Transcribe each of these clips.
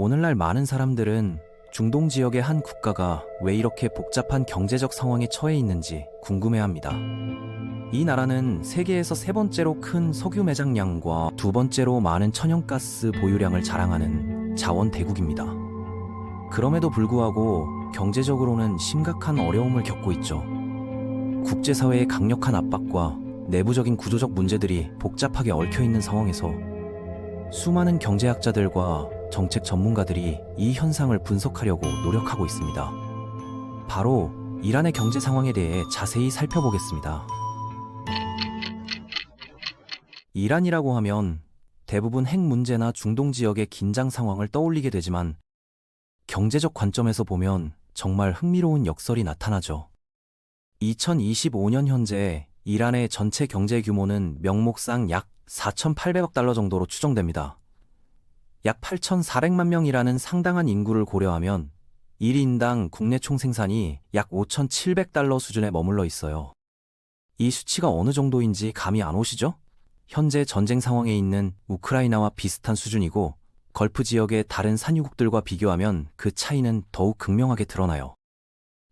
오늘날 많은 사람들은 중동 지역의 한 국가가 왜 이렇게 복잡한 경제적 상황에 처해 있는지 궁금해합니다. 이 나라는 세계에서 세 번째로 큰 석유 매장량과 두 번째로 많은 천연가스 보유량을 자랑하는 자원 대국입니다. 그럼에도 불구하고 경제적으로는 심각한 어려움을 겪고 있죠. 국제사회의 강력한 압박과 내부적인 구조적 문제들이 복잡하게 얽혀 있는 상황에서 수많은 경제학자들과 정책 전문가들이 이 현상을 분석하려고 노력하고 있습니다. 바로 이란의 경제 상황에 대해 자세히 살펴보겠습니다. 이란이라고 하면 대부분 핵 문제나 중동 지역의 긴장 상황을 떠올리게 되지만 경제적 관점에서 보면 정말 흥미로운 역설이 나타나죠. 2025년 현재 이란의 전체 경제 규모는 명목상 약 4,800억 달러 정도로 추정됩니다. 약 8,400만 명이라는 상당한 인구를 고려하면 1인당 국내 총생산이 약 5,700달러 수준에 머물러 있어요. 이 수치가 어느 정도인지 감이 안 오시죠? 현재 전쟁 상황에 있는 우크라이나와 비슷한 수준이고 걸프 지역의 다른 산유국들과 비교하면 그 차이는 더욱 극명하게 드러나요.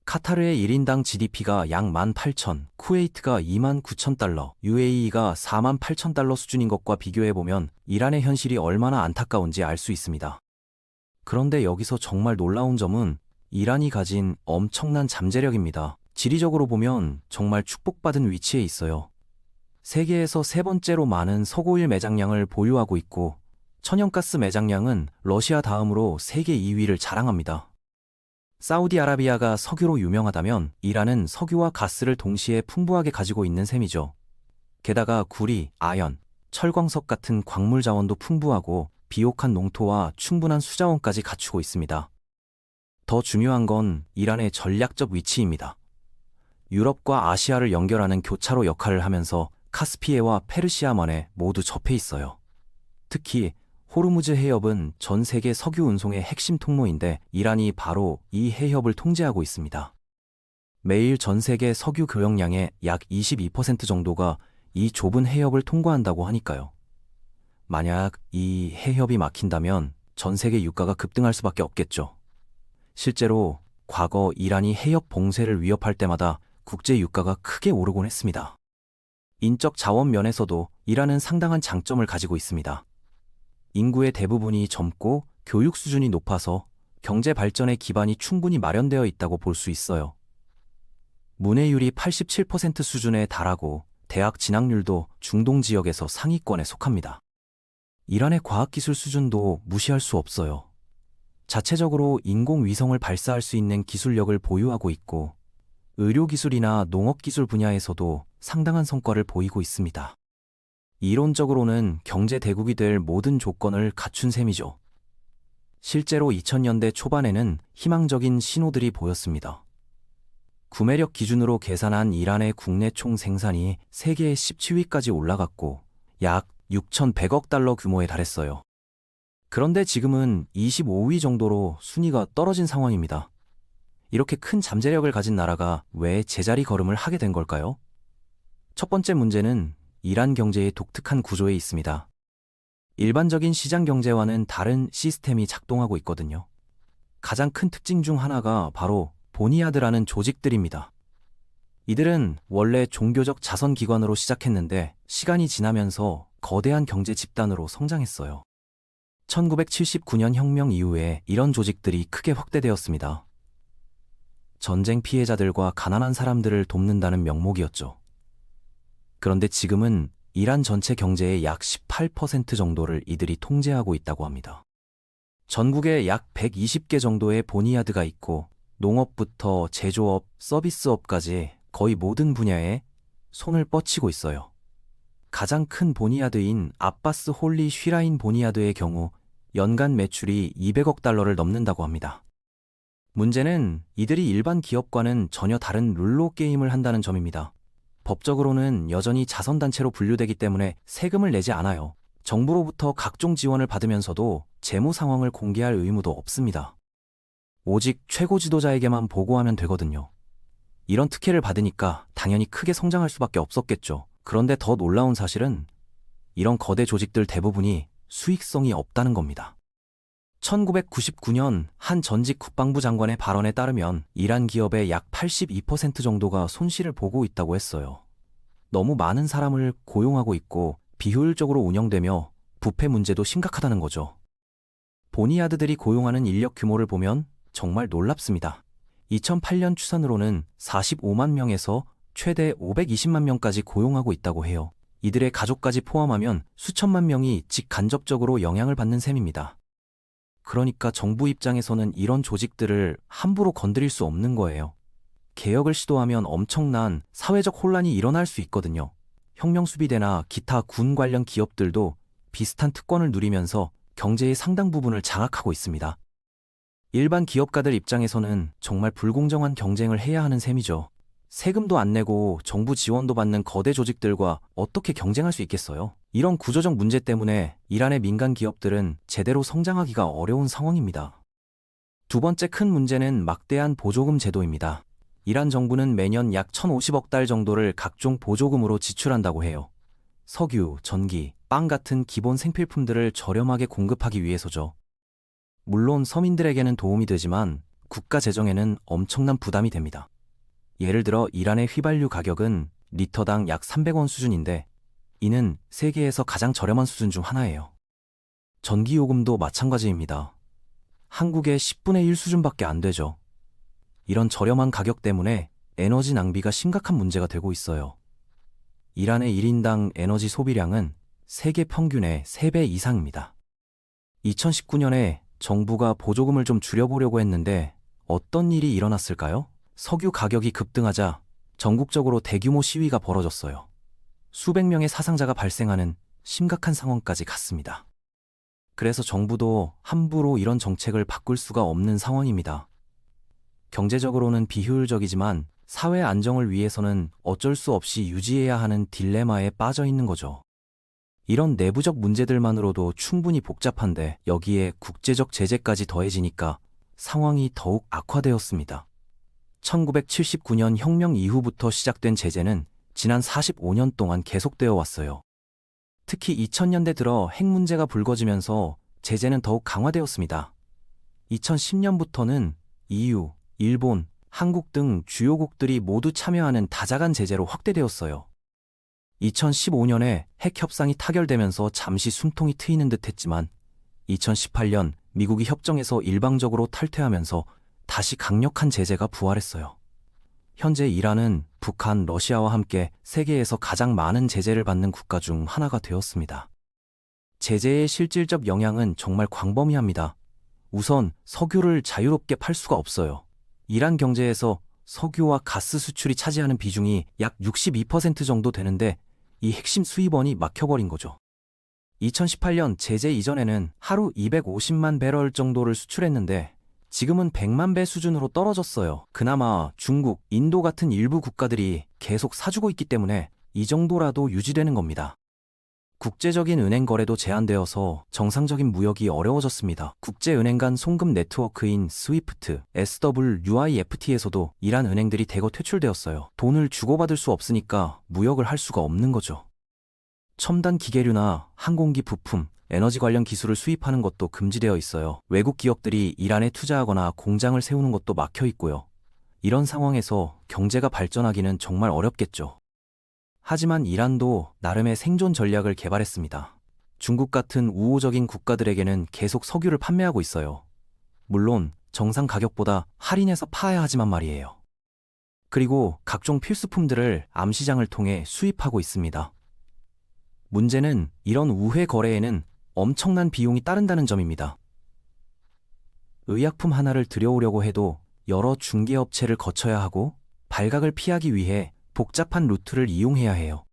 카타르의 1인당 GDP가 약 18,000, 쿠웨이트가 29,000달러, UAE가 48,000달러 수준인 것과 비교해보면 이란의 현실이 얼마나 안타까운지 알 수 있습니다. 그런데 여기서 정말 놀라운 점은 이란이 가진 엄청난 잠재력입니다. 지리적으로 보면 정말 축복받은 위치에 있어요. 세계에서 세 번째로 많은 석오일 매장량을 보유하고 있고 천연가스 매장량은 러시아 다음으로 세계 2위를 자랑합니다. 사우디아라비아가 석유로 유명하다면 이란은 석유와 가스를 동시에 풍부하게 가지고 있는 셈이죠. 게다가 구리, 아연, 철광석 같은 광물 자원도 풍부하고 비옥한 농토와 충분한 수자원까지 갖추고 있습니다. 더 중요한 건 이란의 전략적 위치입니다. 유럽과 아시아를 연결하는 교차로 역할을 하면서 카스피해와 페르시아만에 모두 접해 있어요. 특히 호르무즈 해협은 전 세계 석유 운송의 핵심 통로인데 이란이 바로 이 해협을 통제하고 있습니다. 매일 전 세계 석유 교역량의 약 22% 정도가 이 좁은 해협을 통과한다고 하니까요. 만약 이 해협이 막힌다면 전 세계 유가가 급등할 수밖에 없겠죠. 실제로 과거 이란이 해협 봉쇄를 위협할 때마다 국제 유가가 크게 오르곤 했습니다. 인적 자원 면에서도 이란은 상당한 장점을 가지고 있습니다. 인구의 대부분이 젊고 교육 수준이 높아서 경제 발전의 기반이 충분히 마련되어 있다고 볼 수 있어요. 문해율이 87% 수준에 달하고 대학 진학률도 중동 지역에서 상위권에 속합니다. 이란의 과학기술 수준도 무시할 수 없어요. 자체적으로 인공위성을 발사할 수 있는 기술력을 보유하고 있고 의료기술이나 농업기술 분야에서도 상당한 성과를 보이고 있습니다. 이론적으로는 경제 대국이 될 모든 조건을 갖춘 셈이죠. 실제로 2000년대 초반에는 희망적인 신호들이 보였습니다. 구매력 기준으로 계산한 이란의 국내 총 생산이 세계 17위까지 올라갔고 약 6,100억 달러 규모에 달했어요. 그런데 지금은 25위 정도로 순위가 떨어진 상황입니다. 이렇게 큰 잠재력을 가진 나라가 왜 제자리 걸음을 하게 된 걸까요? 첫 번째 문제는 이란 경제의 독특한 구조에 있습니다. 일반적인 시장 경제와는 다른 시스템이 작동하고 있거든요. 가장 큰 특징 중 하나가 바로 보니아드라는 조직들입니다. 이들은 원래 종교적 자선기관으로 시작했는데 시간이 지나면서 거대한 경제 집단으로 성장했어요. 1979년 혁명 이후에 이런 조직들이 크게 확대되었습니다. 전쟁 피해자들과 가난한 사람들을 돕는다는 명목이었죠. 그런데 지금은 이란 전체 경제의 약 18% 정도를 이들이 통제하고 있다고 합니다. 전국에 약 120개 정도의 보니야드가 있고 농업부터 제조업, 서비스업까지 거의 모든 분야에 손을 뻗치고 있어요. 가장 큰 보니야드인 아바스 홀리 쉬라인 보니야드의 경우 연간 매출이 200억 달러를 넘는다고 합니다. 문제는 이들이 일반 기업과는 전혀 다른 룰로 게임을 한다는 점입니다. 법적으로는 여전히 자선단체로 분류되기 때문에 세금을 내지 않아요. 정부로부터 각종 지원을 받으면서도 재무 상황을 공개할 의무도 없습니다. 오직 최고 지도자에게만 보고하면 되거든요. 이런 특혜를 받으니까 당연히 크게 성장할 수밖에 없었겠죠. 그런데 더 놀라운 사실은 이런 거대 조직들 대부분이 수익성이 없다는 겁니다. 1999년 한 전직 국방부 장관의 발언에 따르면 이란 기업의 약 82% 정도가 손실을 보고 있다고 했어요. 너무 많은 사람을 고용하고 있고 비효율적으로 운영되며 부패 문제도 심각하다는 거죠. 보니야드들이 고용하는 인력 규모를 보면 정말 놀랍습니다. 2008년 추산으로는 45만 명에서 최대 520만 명까지 고용하고 있다고 해요. 이들의 가족까지 포함하면 수천만 명이 직간접적으로 영향을 받는 셈입니다. 그러니까 정부 입장에서는 이런 조직들을 함부로 건드릴 수 없는 거예요. 개혁을 시도하면 엄청난 사회적 혼란이 일어날 수 있거든요. 혁명수비대나 기타 군 관련 기업들도 비슷한 특권을 누리면서 경제의 상당 부분을 장악하고 있습니다. 일반 기업가들 입장에서는 정말 불공정한 경쟁을 해야 하는 셈이죠. 세금도 안 내고 정부 지원도 받는 거대 조직들과 어떻게 경쟁할 수 있겠어요? 이런 구조적 문제 때문에 이란의 민간 기업들은 제대로 성장하기가 어려운 상황입니다. 두 번째 큰 문제는 막대한 보조금 제도입니다. 이란 정부는 매년 약 1,050억 달 정도를 각종 보조금으로 지출한다고 해요. 석유, 전기, 빵 같은 기본 생필품들을 저렴하게 공급하기 위해서죠. 물론 서민들에게는 도움이 되지만 국가 재정에는 엄청난 부담이 됩니다. 예를 들어 이란의 휘발유 가격은 리터당 약 300원 수준인데 이는 세계에서 가장 저렴한 수준 중 하나예요. 전기요금도 마찬가지입니다. 한국의 10분의 1 수준밖에 안 되죠. 이런 저렴한 가격 때문에 에너지 낭비가 심각한 문제가 되고 있어요. 이란의 1인당 에너지 소비량은 세계 평균의 3배 이상입니다. 2019년에 정부가 보조금을 좀 줄여보려고 했는데 어떤 일이 일어났을까요? 석유 가격이 급등하자 전국적으로 대규모 시위가 벌어졌어요. 수백 명의 사상자가 발생하는 심각한 상황까지 갔습니다. 그래서 정부도 함부로 이런 정책을 바꿀 수가 없는 상황입니다. 경제적으로는 비효율적이지만 사회 안정을 위해서는 어쩔 수 없이 유지해야 하는 딜레마에 빠져 있는 거죠. 이런 내부적 문제들만으로도 충분히 복잡한데 여기에 국제적 제재까지 더해지니까 상황이 더욱 악화되었습니다. 1979년 혁명 이후부터 시작된 제재는 지난 45년 동안 계속되어 왔어요. 특히 2000년대 들어 핵 문제가 불거지면서 제재는 더욱 강화되었습니다. 2010년부터는 EU, 일본, 한국 등 주요국들이 모두 참여하는 다자간 제재로 확대되었어요. 2015년에 핵 협상이 타결되면서 잠시 숨통이 트이는 듯 했지만 2018년 미국이 협정에서 일방적으로 탈퇴하면서 다시 강력한 제재가 부활했어요. 현재 이란은 북한, 러시아와 함께 세계에서 가장 많은 제재를 받는 국가 중 하나가 되었습니다. 제재의 실질적 영향은 정말 광범위합니다. 우선 석유를 자유롭게 팔 수가 없어요. 이란 경제에서 석유와 가스 수출이 차지하는 비중이 약 62% 정도 되는데 이 핵심 수입원이 막혀버린 거죠. 2018년 제재 이전에는 하루 250만 배럴 정도를 수출했는데 지금은 100만 배 수준으로 떨어졌어요. 그나마 중국, 인도 같은 일부 국가들이 계속 사주고 있기 때문에 이 정도라도 유지되는 겁니다. 국제적인 은행 거래도 제한되어서 정상적인 무역이 어려워졌습니다. 국제은행 간 송금 네트워크인 스위프트, SWIFT에서도 이란 은행들이 대거 퇴출되었어요. 돈을 주고받을 수 없으니까 무역을 할 수가 없는 거죠. 첨단 기계류나 항공기 부품, 에너지 관련 기술을 수입하는 것도 금지되어 있어요. 외국 기업들이 이란에 투자하거나 공장을 세우는 것도 막혀 있고요. 이런 상황에서 경제가 발전하기는 정말 어렵겠죠. 하지만 이란도 나름의 생존 전략을 개발했습니다. 중국 같은 우호적인 국가들에게는 계속 석유를 판매하고 있어요. 물론 정상 가격보다 할인해서 파야 하지만 말이에요. 그리고 각종 필수품들을 암시장을 통해 수입하고 있습니다. 문제는 이런 우회 거래에는 엄청난 비용이 따른다는 점입니다. 의약품 하나를 들여오려고 해도 여러 중개업체를 거쳐야 하고 발각을 피하기 위해 복잡한 루트를 이용해야 해요.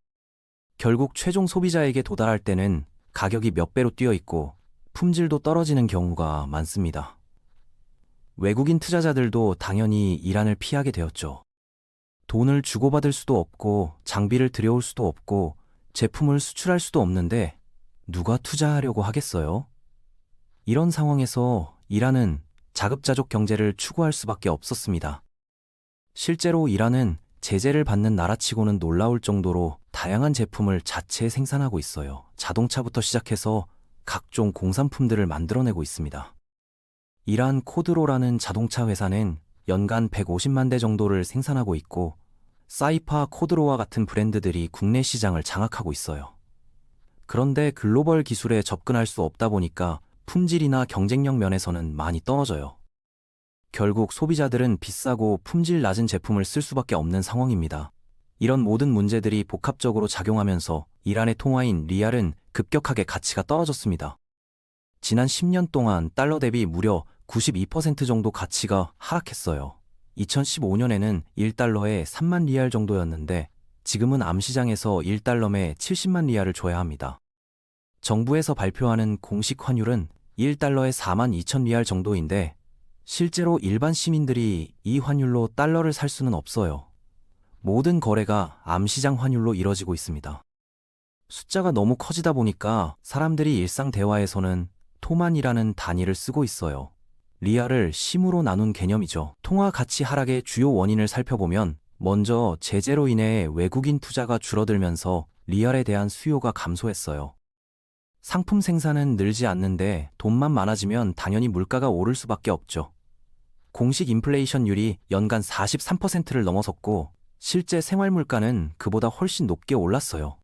결국 최종 소비자에게 도달할 때는 가격이 몇 배로 뛰어 있고 품질도 떨어지는 경우가 많습니다. 외국인 투자자들도 당연히 이란을 피하게 되었죠. 돈을 주고받을 수도 없고 장비를 들여올 수도 없고 제품을 수출할 수도 없는데 누가 투자하려고 하겠어요? 이런 상황에서 이란은 자급자족 경제를 추구할 수밖에 없었습니다. 실제로 이란은 제재를 받는 나라치고는 놀라울 정도로 다양한 제품을 자체 생산하고 있어요. 자동차부터 시작해서 각종 공산품들을 만들어내고 있습니다. 이란 코드로라는 자동차 회사는 연간 150만 대 정도를 생산하고 있고, 사이파 코드로와 같은 브랜드들이 국내 시장을 장악하고 있어요. 그런데 글로벌 기술에 접근할 수 없다 보니까 품질이나 경쟁력 면에서는 많이 떨어져요. 결국 소비자들은 비싸고 품질 낮은 제품을 쓸 수밖에 없는 상황입니다. 이런 모든 문제들이 복합적으로 작용하면서 이란의 통화인 리알은 급격하게 가치가 떨어졌습니다. 지난 10년 동안 달러 대비 무려 92% 정도 가치가 하락했어요. 2015년에는 1달러에 3만 리알 정도였는데 지금은 암시장에서 1달러에 70만 리알을 줘야 합니다. 정부에서 발표하는 공식 환율은 1달러에 4만 2천 리알 정도인데 실제로 일반 시민들이 이 환율로 달러를 살 수는 없어요. 모든 거래가 암시장 환율로 이뤄지고 있습니다. 숫자가 너무 커지다 보니까 사람들이 일상 대화에서는 토만이라는 단위를 쓰고 있어요. 리알을 심으로 나눈 개념이죠. 통화 가치 하락의 주요 원인을 살펴보면 먼저 제재로 인해 외국인 투자가 줄어들면서 리알에 대한 수요가 감소했어요. 상품 생산은 늘지 않는데 돈만 많아지면 당연히 물가가 오를 수밖에 없죠. 공식 인플레이션율이 연간 43%를 넘어섰고 실제 생활 물가는 그보다 훨씬 높게 올랐어요.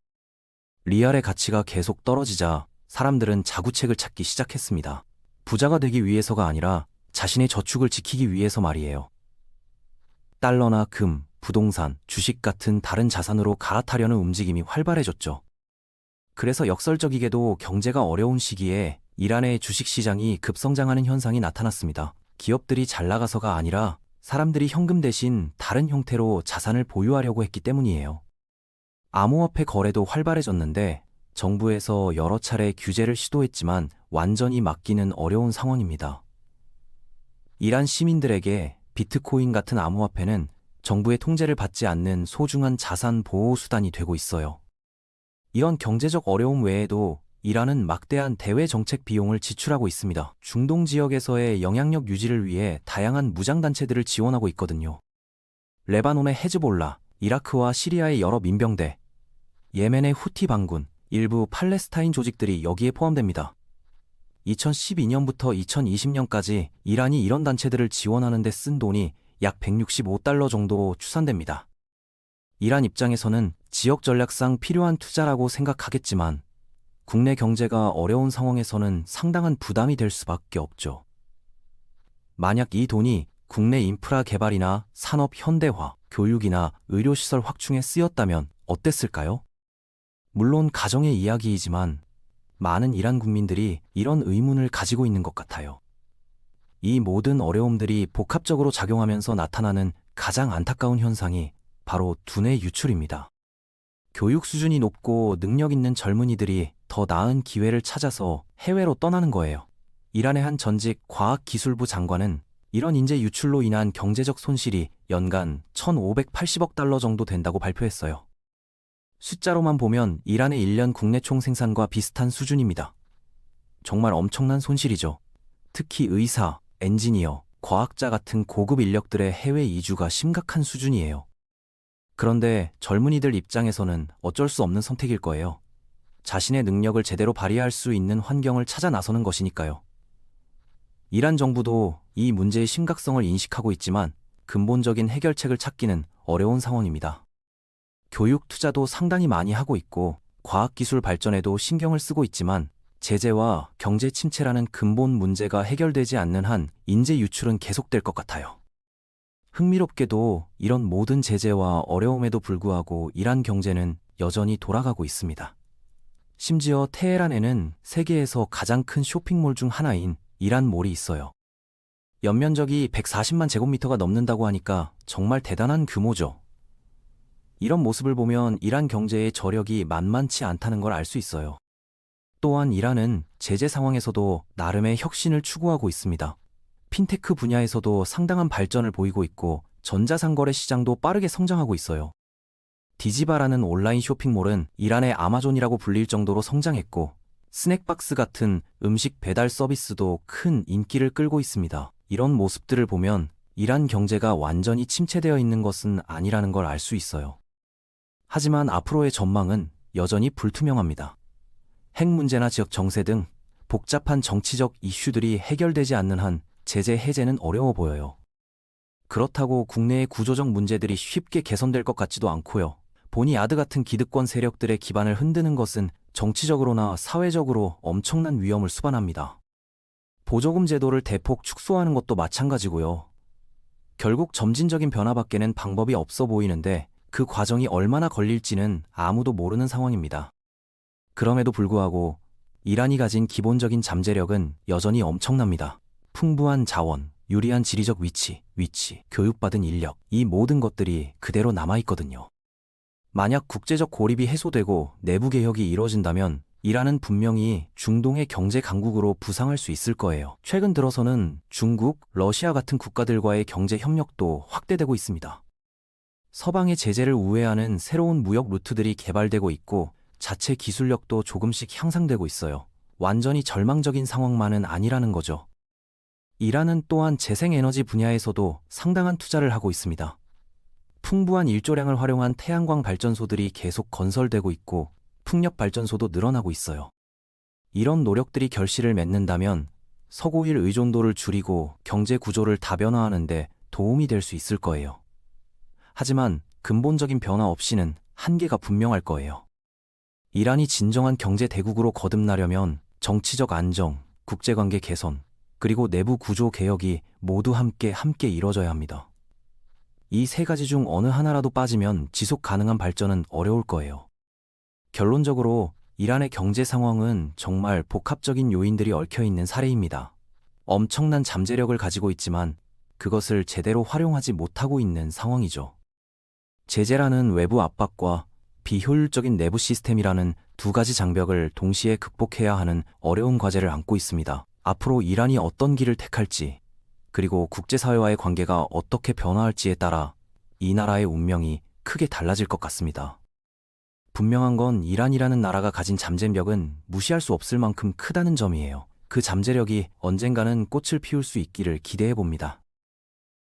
리알의 가치가 계속 떨어지자 사람들은 자구책을 찾기 시작했습니다. 부자가 되기 위해서가 아니라 자신의 저축을 지키기 위해서 말이에요. 달러나 금, 부동산, 주식 같은 다른 자산으로 갈아타려는 움직임이 활발해졌죠. 그래서 역설적이게도 경제가 어려운 시기에 이란의 주식시장이 급성장하는 현상이 나타났습니다. 기업들이 잘 나가서가 아니라 사람들이 현금 대신 다른 형태로 자산을 보유하려고 했기 때문이에요. 암호화폐 거래도 활발해졌는데 정부에서 여러 차례 규제를 시도했지만 완전히 막기는 어려운 상황입니다. 이란 시민들에게 비트코인 같은 암호화폐는 정부의 통제를 받지 않는 소중한 자산 보호 수단이 되고 있어요. 이런 경제적 어려움 외에도 이란은 막대한 대외 정책 비용을 지출하고 있습니다. 중동 지역에서의 영향력 유지를 위해 다양한 무장단체들을 지원하고 있거든요. 레바논의 헤즈볼라, 이라크와 시리아의 여러 민병대, 예멘의 후티 반군, 일부 팔레스타인 조직들이 여기에 포함됩니다. 2012년부터 2020년까지 이란이 이런 단체들을 지원하는 데 쓴 돈이 약 165달러 정도 추산됩니다. 이란 입장에서는 지역 전략상 필요한 투자라고 생각하겠지만 국내 경제가 어려운 상황에서는 상당한 부담이 될 수밖에 없죠. 만약 이 돈이 국내 인프라 개발이나 산업 현대화, 교육이나 의료시설 확충에 쓰였다면 어땠을까요? 물론 가정의 이야기이지만 많은 이란 국민들이 이런 의문을 가지고 있는 것 같아요. 이 모든 어려움들이 복합적으로 작용하면서 나타나는 가장 안타까운 현상이 바로 두뇌 유출입니다. 교육 수준이 높고 능력 있는 젊은이들이 더 나은 기회를 찾아서 해외로 떠나는 거예요. 이란의 한 전직 과학기술부 장관은 이런 인재 유출로 인한 경제적 손실이 연간 1,580억 달러 정도 된다고 발표했어요. 숫자로만 보면 이란의 1년 국내 총생산과 비슷한 수준입니다. 정말 엄청난 손실이죠. 특히 의사, 엔지니어, 과학자 같은 고급 인력들의 해외 이주가 심각한 수준이에요. 그런데 젊은이들 입장에서는 어쩔 수 없는 선택일 거예요. 자신의 능력을 제대로 발휘할 수 있는 환경을 찾아 나서는 것이니까요. 이란 정부도 이 문제의 심각성을 인식하고 있지만 근본적인 해결책을 찾기는 어려운 상황입니다. 교육 투자도 상당히 많이 하고 있고 과학기술 발전에도 신경을 쓰고 있지만 제재와 경제 침체라는 근본 문제가 해결되지 않는 한 인재 유출은 계속될 것 같아요. 흥미롭게도 이런 모든 제재와 어려움에도 불구하고 이란 경제는 여전히 돌아가고 있습니다. 심지어 테헤란에는 세계에서 가장 큰 쇼핑몰 중 하나인 이란몰이 있어요. 연면적이 140만 제곱미터가 넘는다고 하니까 정말 대단한 규모죠. 이런 모습을 보면 이란 경제의 저력이 만만치 않다는 걸 알 수 있어요. 또한 이란은 제재 상황에서도 나름의 혁신을 추구하고 있습니다. 핀테크 분야에서도 상당한 발전을 보이고 있고 전자상거래 시장도 빠르게 성장하고 있어요. 디지바라는 온라인 쇼핑몰은 이란의 아마존이라고 불릴 정도로 성장했고 스낵박스 같은 음식 배달 서비스도 큰 인기를 끌고 있습니다. 이런 모습들을 보면 이란 경제가 완전히 침체되어 있는 것은 아니라는 걸 알 수 있어요. 하지만 앞으로의 전망은 여전히 불투명합니다. 핵 문제나 지역 정세 등 복잡한 정치적 이슈들이 해결되지 않는 한 제재 해제는 어려워 보여요. 그렇다고 국내의 구조적 문제들이 쉽게 개선될 것 같지도 않고요. 보니 야드 같은 기득권 세력들의 기반을 흔드는 것은 정치적으로나 사회적으로 엄청난 위험을 수반합니다. 보조금 제도를 대폭 축소하는 것도 마찬가지고요. 결국 점진적인 변화밖에는 방법이 없어 보이는데 그 과정이 얼마나 걸릴지는 아무도 모르는 상황입니다. 그럼에도 불구하고 이란이 가진 기본적인 잠재력은 여전히 엄청납니다. 풍부한 자원, 유리한 지리적 위치, 교육받은 인력, 이 모든 것들이 그대로 남아있거든요. 만약 국제적 고립이 해소되고 내부 개혁이 이루어진다면 이란은 분명히 중동의 경제 강국으로 부상할 수 있을 거예요. 최근 들어서는 중국, 러시아 같은 국가들과의 경제 협력도 확대되고 있습니다. 서방의 제재를 우회하는 새로운 무역 루트들이 개발되고 있고 자체 기술력도 조금씩 향상되고 있어요. 완전히 절망적인 상황만은 아니라는 거죠. 이란은 또한 재생에너지 분야에서도 상당한 투자를 하고 있습니다. 풍부한 일조량을 활용한 태양광 발전소들이 계속 건설되고 있고 풍력 발전소도 늘어나고 있어요. 이런 노력들이 결실을 맺는다면 석오일 의존도를 줄이고 경제 구조를 다변화하는 데 도움이 될 수 있을 거예요. 하지만 근본적인 변화 없이는 한계가 분명할 거예요. 이란이 진정한 경제 대국으로 거듭나려면 정치적 안정, 국제관계 개선, 그리고 내부 구조 개혁이 모두 함께 이뤄져야 합니다. 이 세 가지 중 어느 하나라도 빠지면 지속 가능한 발전은 어려울 거예요. 결론적으로 이란의 경제 상황은 정말 복합적인 요인들이 얽혀 있는 사례입니다. 엄청난 잠재력을 가지고 있지만 그것을 제대로 활용하지 못하고 있는 상황이죠. 제재라는 외부 압박과 비효율적인 내부 시스템이라는 두 가지 장벽을 동시에 극복해야 하는 어려운 과제를 안고 있습니다. 앞으로 이란이 어떤 길을 택할지, 그리고 국제사회와의 관계가 어떻게 변화할지에 따라 이 나라의 운명이 크게 달라질 것 같습니다. 분명한 건 이란이라는 나라가 가진 잠재력은 무시할 수 없을 만큼 크다는 점이에요. 그 잠재력이 언젠가는 꽃을 피울 수 있기를 기대해 봅니다.